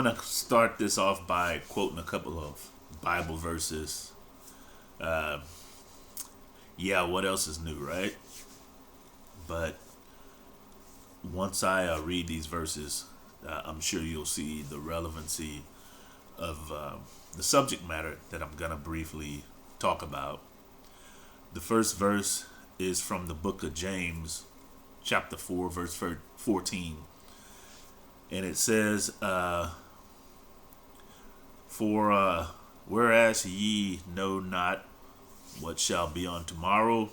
going to start this off by quoting a couple of Bible verses. Uh, yeah, what else is new, right? But once I read these verses, I'm sure you'll see the relevancy of the subject matter that I'm going to briefly talk about. The first verse is from the book of James, chapter 4, verse 14. And it says, For whereas ye know not what shall be on tomorrow,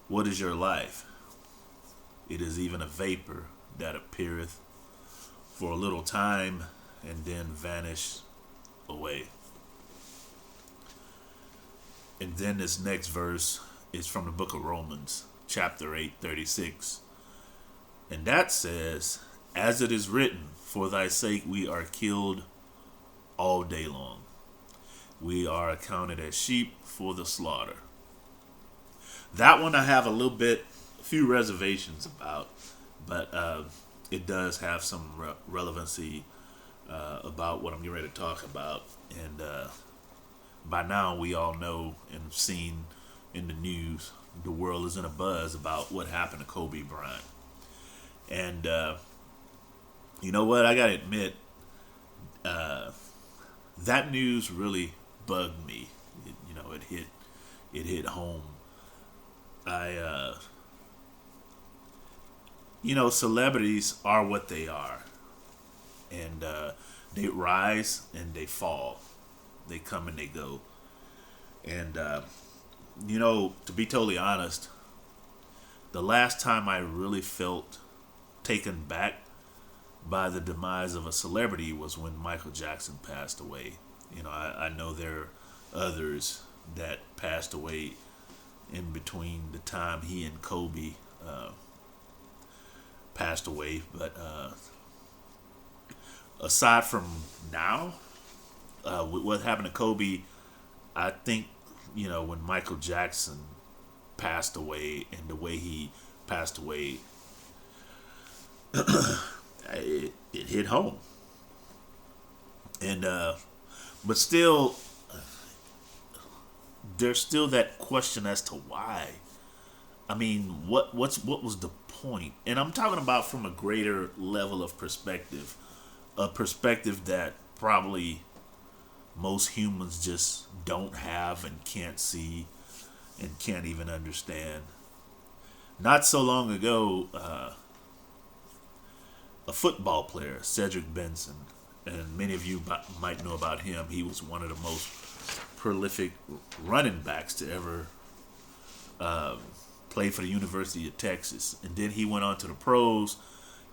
what is your life? It is even a vapor that appeareth for a little time and then vanish away. And then this next verse is from the book of Romans, chapter 8, 36. And that says, As it is written, for thy sake we are killed all day long. We are accounted as sheep for the slaughter. That one I have a few reservations about, but it does have some relevancy about what I'm getting ready to talk about. And by now we all know and have seen in the news, the world is in a buzz about what happened to Kobe Bryant. And you know what? I gotta admit, that news really bugged me. It hit home. Celebrities are what they are, and they rise and they fall. They come and they go. And to be totally honest, the last time I really felt taken back by the demise of a celebrity was when Michael Jackson passed away. I know there are others that passed away in between the time he and Kobe passed away. But aside from now, with what happened to Kobe, I think, when Michael Jackson passed away and the way he passed away, it hit home. And but still, there's still that question as to why. I mean, what was the point? And I'm talking about from a greater level of perspective, a perspective that probably most humans just don't have and can't see and can't even understand. Not so long ago, a football player, Cedric Benson, and many of you might know about him. He was one of the most prolific running backs to ever play for the University of Texas. And then he went on to the pros.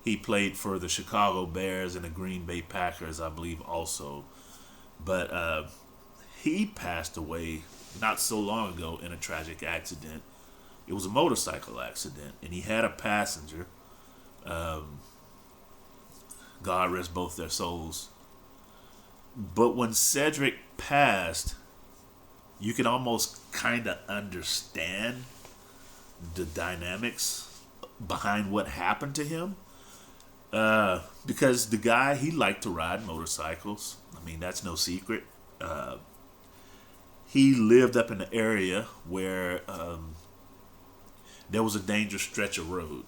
He played for the Chicago Bears and the Green Bay Packers, I believe, also. But he passed away not so long ago in a tragic accident. It was a motorcycle accident, and he had a passenger. God rest both their souls. But when Cedric passed, you can almost kind of understand the dynamics behind what happened to him. Because the guy, he liked to ride motorcycles. I mean, that's no secret. He lived up in the area where there was a dangerous stretch of road.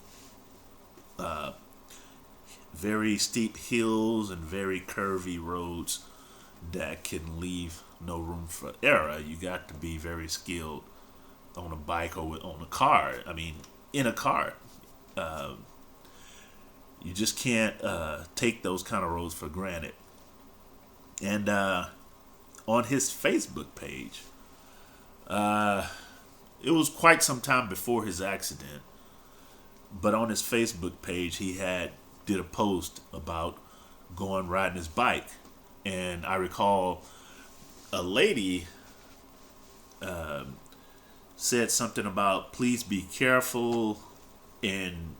Very steep hills and very curvy roads that can leave no room for error. You got to be very skilled on a bike or on a car. I mean, in a car. You just can't take those kind of roads for granted. And on his Facebook page, it was quite some time before his accident, but on his Facebook page, he did a post about going riding his bike. And I recall a lady said something about please be careful, and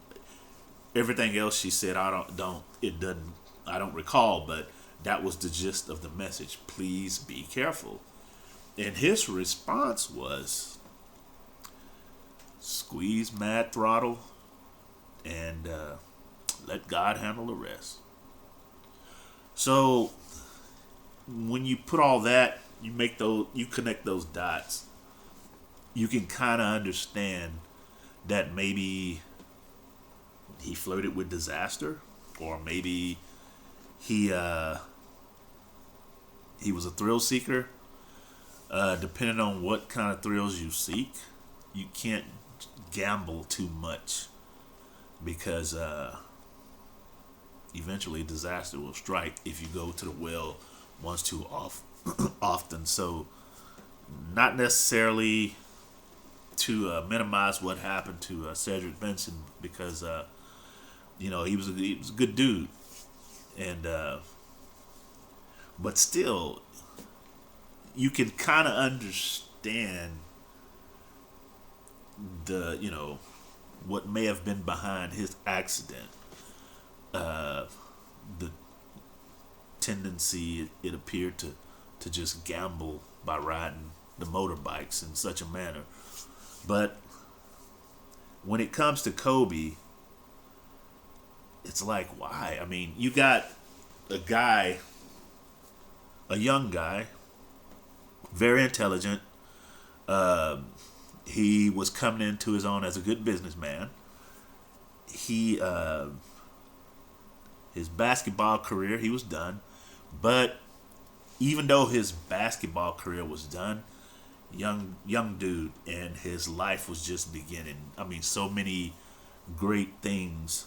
everything else she said I don't recall, but that was the gist of the message. Please be careful. And his response was squeeze mad throttle and let God handle the rest. So when you put all that, you connect those dots. You can kind of understand that maybe he flirted with disaster, or maybe he he was a thrill seeker. Depending on what kind of thrills you seek, you can't gamble too much because eventually disaster will strike if you go to the well once too often. So, not necessarily to minimize what happened to Cedric Benson because he was a good dude, and but still, you can kind of understand what may have been behind his accident. The tendency it appeared to just gamble by riding the motorbikes in such a manner. But when it comes to Kobe, it's like, why? I mean, you got a young guy, very intelligent. He was coming into his own as a good businessman. He his basketball career, he was done. But even though his basketball career was done, young dude, and his life was just beginning. I mean, so many great things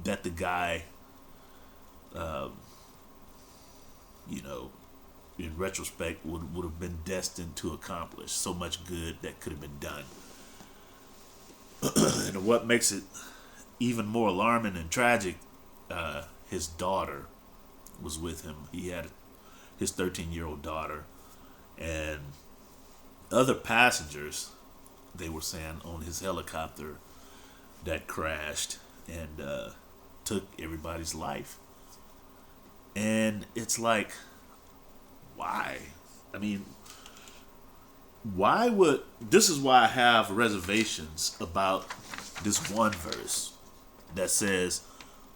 that the guy, um, in retrospect, would have been destined to accomplish. So much good that could have been done. And what makes it even more alarming and tragic, his daughter was with him. He had his 13-year-old daughter, and other passengers, they were saying, on his helicopter that crashed and took everybody's life. And it's like, why? I mean, this is why I have reservations about this one verse that says,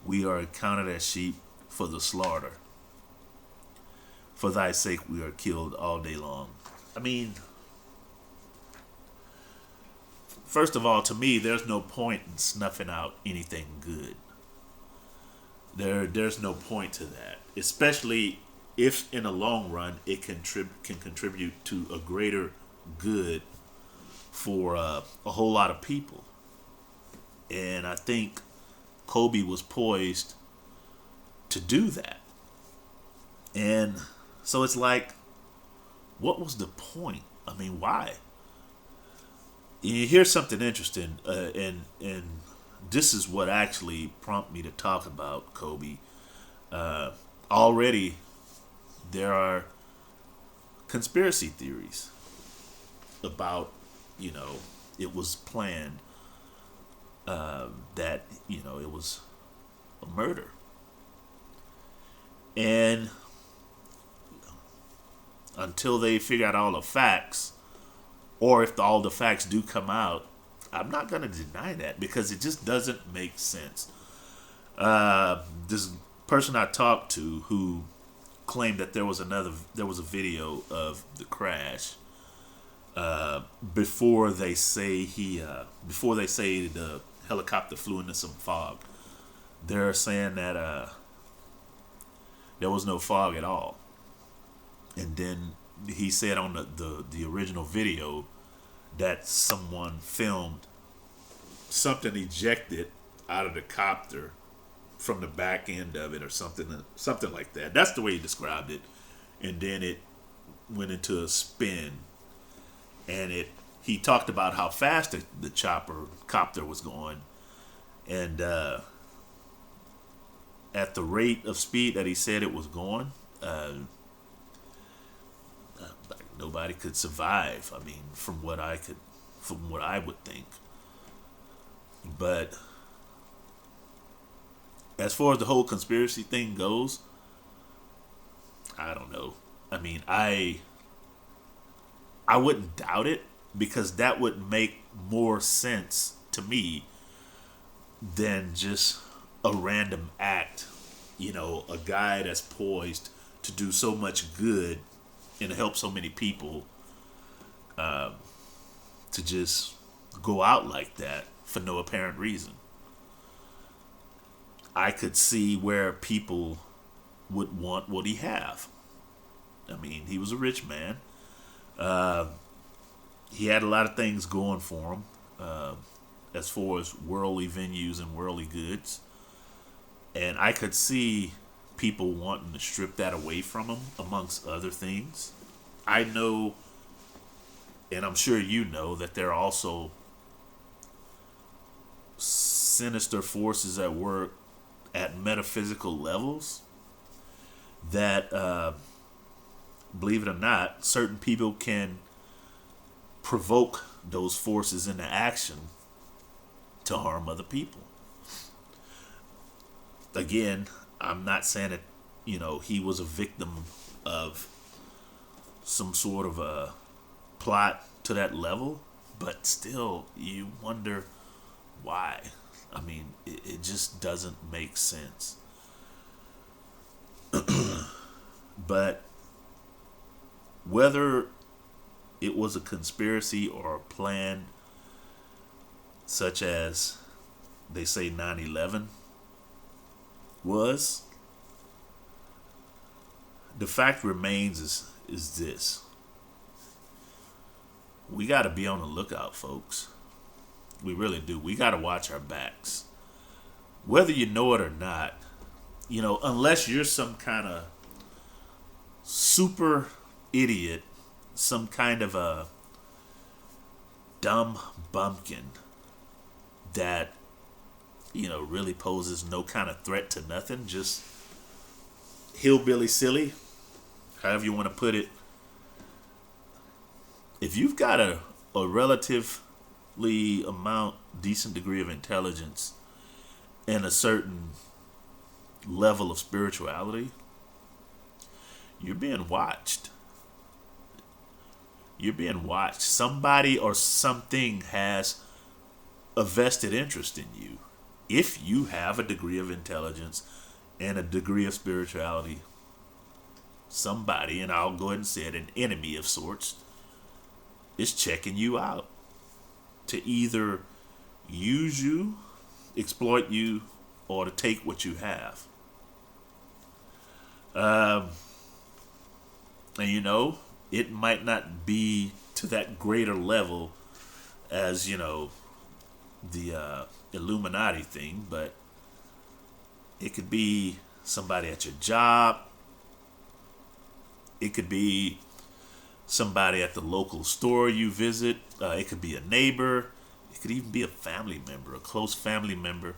"We are accounted as sheep for the slaughter. For thy sake we are killed all day long." I mean, first of all, to me, there's no point in snuffing out anything good. There's no point to that, especially if in the long run it can contribute to a greater good for a whole lot of people. And I think Kobe was poised to do that. And so it's like, what was the point? I mean, why? You hear something interesting, and this is what actually prompted me to talk about Kobe. Already, there are conspiracy theories about, it was planned, that, it was a murder. And until they figure out all the facts, or if all the facts do come out, I'm not going to deny that because it just doesn't make sense. This person I talked to who claimed that there was a video of the crash before they say the helicopter flew into some fog. They're saying that there was no fog at all. And then he said on the original video that someone filmed something ejected out of the copter from the back end of it, or something like that. That's the way he described it. And then it went into a spin, and he talked about how fast the copter was going, and at the rate of speed that he said it was going, nobody could survive. I mean, from what I would think. But as far as the whole conspiracy thing goes, I don't know. I mean, I wouldn't doubt it, because that would make more sense to me than just a random act, a guy that's poised to do so much good and help so many people, to just go out like that for no apparent reason. I could see where people would want what he have. I mean, he was a rich man. He had a lot of things going for him, as far as worldly venues and worldly goods. And I could see people wanting to strip that away from him, amongst other things. I know, and I'm sure you know, that there are also sinister forces at work at metaphysical levels that, believe it or not, certain people can provoke those forces into action to harm other people. Again, I'm not saying that, he was a victim of some sort of a plot to that level, but still, you wonder why. I mean, it just doesn't make sense. But whether it was a conspiracy or a plan, such as they say 9/11 was, the fact remains is this. We got to be on the lookout, folks. We really do. We got to watch our backs. Whether you know it or not, unless you're some kind of super idiot, some kind of a dumb bumpkin that, really poses no kind of threat to nothing, just hillbilly silly, however you want to put it. If you've got a relatively decent degree of intelligence and a certain level of spirituality, you're being watched. You're being watched. Somebody or something has a vested interest in you. If you have a degree of intelligence and a degree of spirituality, somebody, and I'll go ahead and say it, an enemy of sorts, is checking you out to either use you, exploit you, or to take what you have. And it might not be to that greater level as, the Illuminati thing, but it could be somebody at your job. It could be somebody at the local store you visit. It could be a neighbor. It could even be a family member, a close family member.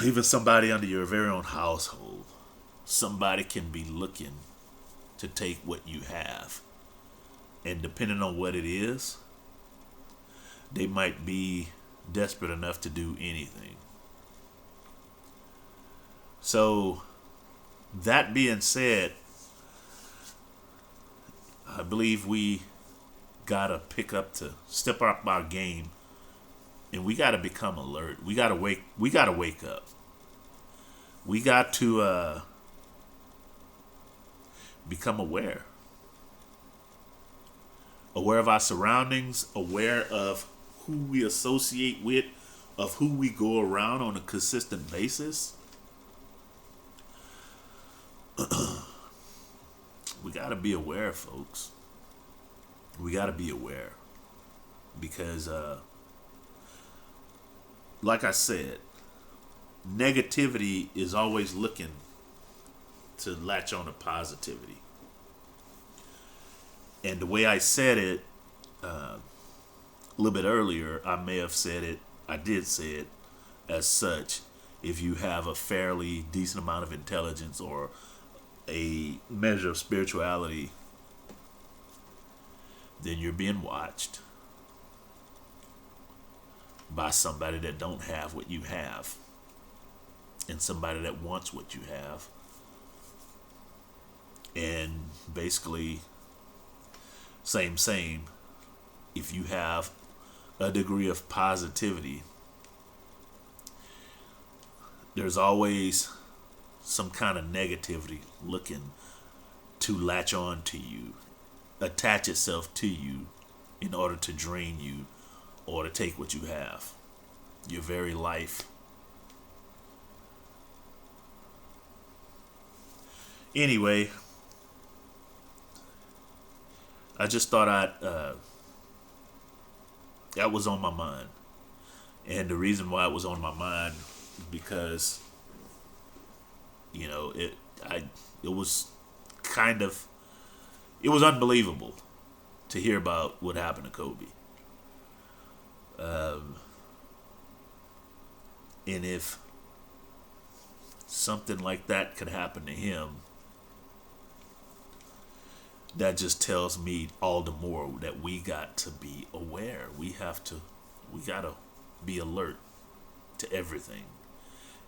Even somebody under your very own household. Somebody can be looking to take what you have. And depending on what it is, they might be desperate enough to do anything. So, that being said, I believe we gotta step up our game, and we gotta become alert. We gotta wake up. We got to become aware of our surroundings, aware of who we associate with, of who we go around on a consistent basis. We got to be aware, folks. We got to be aware because, like I said, negativity is always looking to latch on to positivity. And the way I said it a little bit earlier, I did say it as such. If you have a fairly decent amount of intelligence or a measure of spirituality, then you're being watched by somebody that don't have what you have and somebody that wants what you have. And basically, same. If you have a degree of positivity, there's always some kind of negativity looking to latch on to you, attach itself to you in order to drain you or to take what you have, your very life. Anyway, I just thought that was on my mind. And the reason why it was on my mind is because, it was kind of, it was unbelievable to hear about what happened to Kobe. And if something like that could happen to him, that just tells me all the more that we got to be aware. We gotta be alert to everything.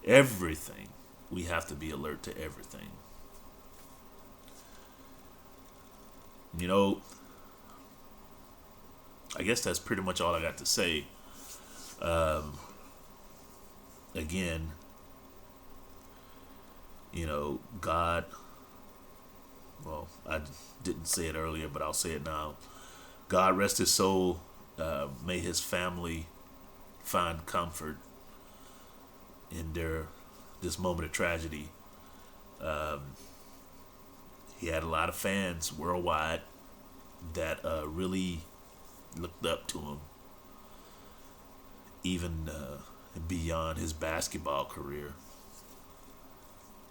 Everything. We have to be alert to everything. I guess that's pretty much all I got to say. Again, God, well, I didn't say it earlier, but I'll say it now. God rest his soul. May his family find comfort in this moment of tragedy. He had a lot of fans worldwide that really looked up to him, even beyond his basketball career.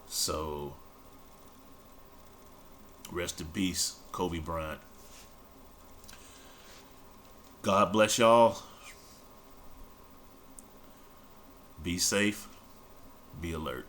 So, rest in peace, Kobe Bryant. God bless y'all. Be safe. Be alert.